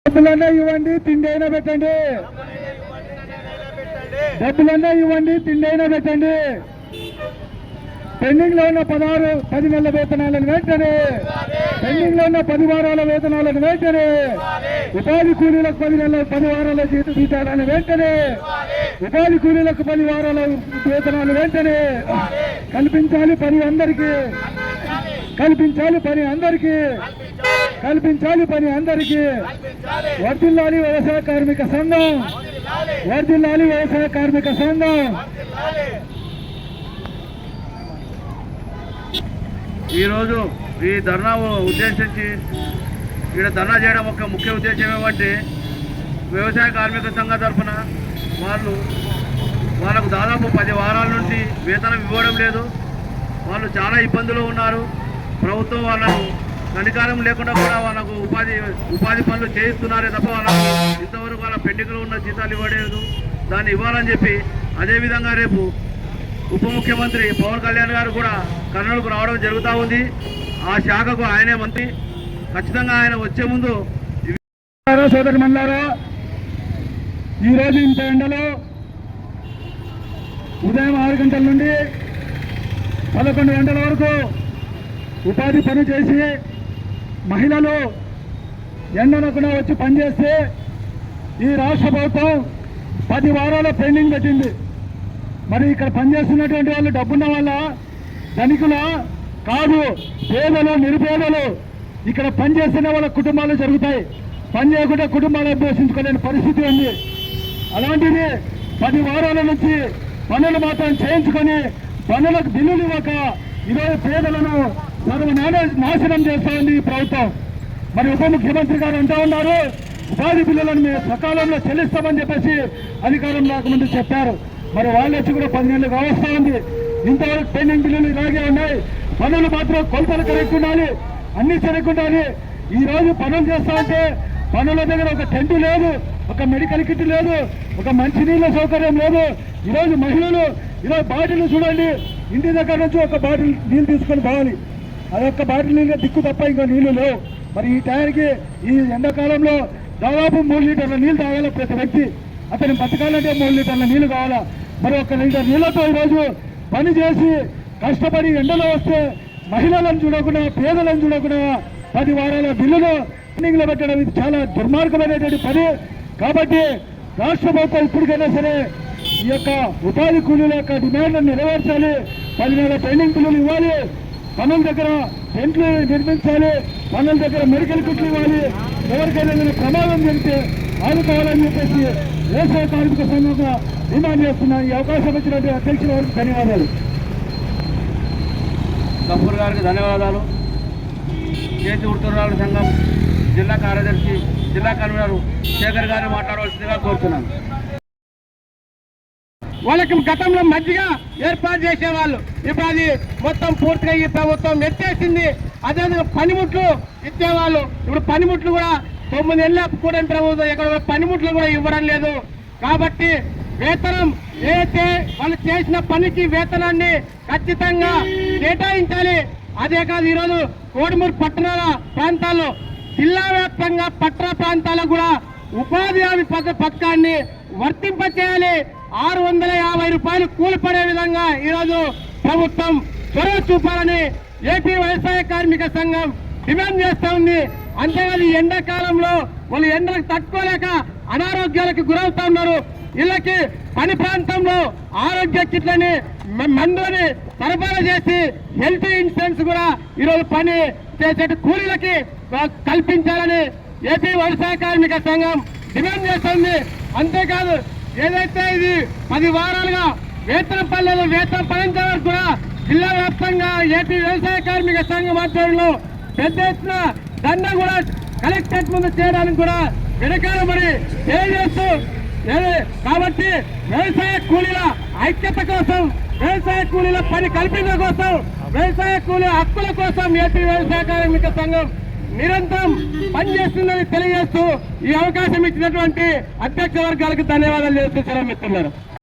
డబ్బులన్నా ఇవ్వండి, తిండి అయినా పెట్టండి. డబ్బులన్నా ఇవ్వండి, తిండి అయినా పెట్టండి. పెండింగ్ లో ఉన్న 10 నెలల వేతనాలను వెంటనే, పెండింగ్ లో ఉన్న 10 వారాల వేతనాలను వెంటనే, ఉపాధి కూలీలకు 10 వారాల జీతాలను వెంటనే, ఉపాధి కూలీలకు 10 వారాల వేతనాలు వెంటనే కల్పించాలి. పని అందరికీ కల్పించాలి, పని అందరికీ కల్పించాలి, పని అందరికీ. వర్ధిల్లాలి వ్యవసాయ కార్మిక సంఘం, వర్ధిల్లాలి వ్యవసాయ కార్మిక సంఘం. ఈరోజు ఈ ధర్నా ఉద్దేశించి ఇక్కడ ధర్నా చేయడం ఒక ముఖ్య ఉద్దేశం ఏమంటే, వ్యవసాయ కార్మిక సంఘం తరఫున వాళ్ళకు దాదాపు 10 వారాల నుండి వేతనం ఇవ్వడం లేదు. వాళ్ళు చాలా ఇబ్బందులు ఉన్నారు. ప్రభుత్వం వాళ్ళకు కనికారం లేకుండా కూడా వాళ్ళకు ఉపాధి పనులు చేయిస్తున్నారే తప్ప వాళ్ళకు ఇంతవరకు వాళ్ళ పెండింగ్లో ఉన్న జీతాలు ఇవ్వలేదు. దాన్ని ఇవ్వాలని చెప్పి, అదేవిధంగా రేపు ఉప ముఖ్యమంత్రి పవన్ కళ్యాణ్ గారు కూడా కర్నూలుకు రావడం జరుగుతూ ఉంది. ఆ శాఖకు ఆయనే మంత్రి. ఖచ్చితంగా ఆయన వచ్చే ముందు సోదరి మల్లారా, ఈరోజు ఇంత ఎండలో ఉదయం 6 గంటల నుండి 11 గంటల వరకు ఉపాధి పని చేసి మహిళలు ఎండనకుండా వచ్చి పనిచేస్తే ఈ రాష్ట్ర ప్రభుత్వం 10 వారాల పెండింగ్ పెట్టింది. మరి ఇక్కడ పనిచేస్తున్నటువంటి వాళ్ళు డబ్బున్న వాళ్ళ, ధనికుల కాదు, పేదలు, నిరుపేదలు. ఇక్కడ పనిచేస్తున్న వాళ్ళ కుటుంబాలు జరుగుతాయి. పని చేయకుండా కుటుంబాలు అభ్యసించుకోలేని పరిస్థితి ఉంది. అలాంటిది 10 వారాల నుంచి పనులు మాత్రం చేయించుకొని పనులకు బిల్లులు ఇవ్వక ఈరోజు పేదలను నాశనం చేస్తూ ఉంది ఈ ప్రభుత్వం. మరి ఉప ముఖ్యమంత్రి గారు అంటూ ఉన్నారు, ఉపాధి బిల్లులను మేము సకాలంలో చెల్లిస్తామని చెప్పేసి అధికారం రాకముందు చెప్పారు. మరి వాళ్ళు వచ్చి కూడా 10 నెలలు కావస్తా ఉంది. ఇంతవరకు పెండింగ్ బిల్లులు ఇలాగే ఉన్నాయి. పనులు మాత్రం కొలతలు కరెక్ట్ ఉండాలి, అన్ని సరిగ్గా ఉండాలి. ఈ రోజు పనులు చేస్తా ఉంటే పనుల దగ్గర ఒక టెంట్ లేదు, ఒక మెడికల్ కిట్ లేదు, ఒక మంచినీళ్ళ సౌకర్యం లేదు. ఈరోజు మహిళలు ఈరోజు బాటిల్ చూడండి, ఇంటి దగ్గర నుంచి ఒక బాటిల్ నీళ్ళు తీసుకొని పోవాలి. అదొక్క బాటిల్ నీళ్ళు దిక్కు తప్ప ఇంకా నీళ్లు లేవు. మరి ఈ టైంకి ఈ ఎండాకాలంలో దాదాపు 3 లీటర్ల నీళ్ళు తాగాలి ప్రతి వ్యక్తి. అతను బతకాలంటే 3 లీటర్ల నీళ్లు కావాలా. మరి 1 లీటర్ నీళ్లతో ఈరోజు పని చేసి కష్టపడి ఎండలో వస్తే మహిళలను చూడకుండా, పేదలను చూడకుండా 10 వారాల బిల్లులు పెండింగ్లో పెట్టడం ఇది చాలా దుర్మార్గమైనటువంటి పని. కాబట్టి రాష్ట్ర ప్రభుత్వం ఇప్పటికైనా సరే ఈ యొక్క ఉపాధి కూలీల యొక్క డిమాండ్లను నెరవేర్చాలి. 10 నెలల పెండింగ్ బిల్లులు ఇవ్వాలి, పనుల దగ్గర టెంట్లు నిర్మించాలి, పనుల దగ్గర మెడికల్ కిట్లు ఇవ్వాలి. ఎవరికైనా ఏదైనా ప్రమాదం జరిగితే ఆదుకోవాలని చెప్పేసి వ్యవసాయ కార్మిక సంఘంగా డిమాండ్ చేస్తున్నాను. ఈ అవకాశం ఇచ్చినటువంటి అధ్యక్షుల వారికి ధన్యవాదాలు. గఫూర్ గారికి ధన్యవాదాలు. చేతి వృత్తురాల సంఘం జిల్లా కార్యదర్శి, జిల్లా కన్వీనర్ శేఖర్ గారిని మాట్లాడవలసిందిగా కోరుతున్నాను. వాళ్ళకి గతంలో మధ్యగా ఏర్పాటు చేసేవాళ్ళు, ఇప్పుడు అది మొత్తం పూర్తిగా ఈ ప్రభుత్వం ఎత్తేసింది. అదేవిధంగా పనిముట్లు ఇచ్చేవాళ్ళు, ఇప్పుడు పనిముట్లు కూడా 9 ఏళ్ళ కూడా ప్రభుత్వం ఎక్కడ పనిముట్లు కూడా ఇవ్వడం లేదు. కాబట్టి వేతనం ఏదైతే వాళ్ళు చేసిన పనికి వేతనాన్ని ఖచ్చితంగా కేటాయించాలి. అదే కాదు, ఈరోజు కోడుమూరు పట్టణాల ప్రాంతాల్లో, జిల్లా వ్యాప్తంగా పట్టణ ప్రాంతాలకు కూడా ఉపాధి హామీ పథకాన్ని వర్తింపచేయాలి. 650 రూపాయలు కూలిపడే విధంగా ఈరోజు ప్రభుత్వం చొరవ చూపాలని ఏపీ వ్యవసాయ కార్మిక సంఘం డిమాండ్ చేస్తా ఉంది. అంతేకాదు, ఈ ఎండాకాలంలో వాళ్ళు ఎండలకు తట్టుకోలేక అనారోగ్యాలకు గురవుతా ఉన్నారు. వీళ్ళకి పని ప్రాంతంలో ఆరోగ్య కిట్లని, మందుని సరఫరా చేసి హెల్త్ ఇన్సూరెన్స్ కూడా ఈరోజు పని చేసే కూలీలకి కల్పించాలని ఏపీ వ్యవసాయ కార్మిక సంఘం డిమాండ్ చేస్తుంది. అంతేకాదు, ఏదైతే ఇది 10 వారాలుగా వేతనం పల్లెలు వేతనం పడించే వరకు కూడా జిల్లా వ్యాప్తంగా ఏపీ వ్యవసాయ కార్మిక సంఘం ఆధ్వర్యంలో పెద్ద ఎత్తున దండ కూడా కలెక్టరేట్ ముందు చేయడానికి కూడా వెనకాలమని తెలియజేస్తూ, కాబట్టి వ్యవసాయ కూలీల ఐక్యత కోసం, వ్యవసాయ కూలీల పని కల్పించడం కోసం, వ్యవసాయ కూలీల హక్కుల కోసం ఏపీ వ్యవసాయ కార్మిక సంఘం నిరంతరం పనిచేస్తుందని తెలియజేస్తూ ఈ అవకాశం ఇచ్చినటువంటి అధ్యక్ష వర్గాలకు ధన్యవాదాలు చేస్తూ సెలవు ఇస్తున్నారు.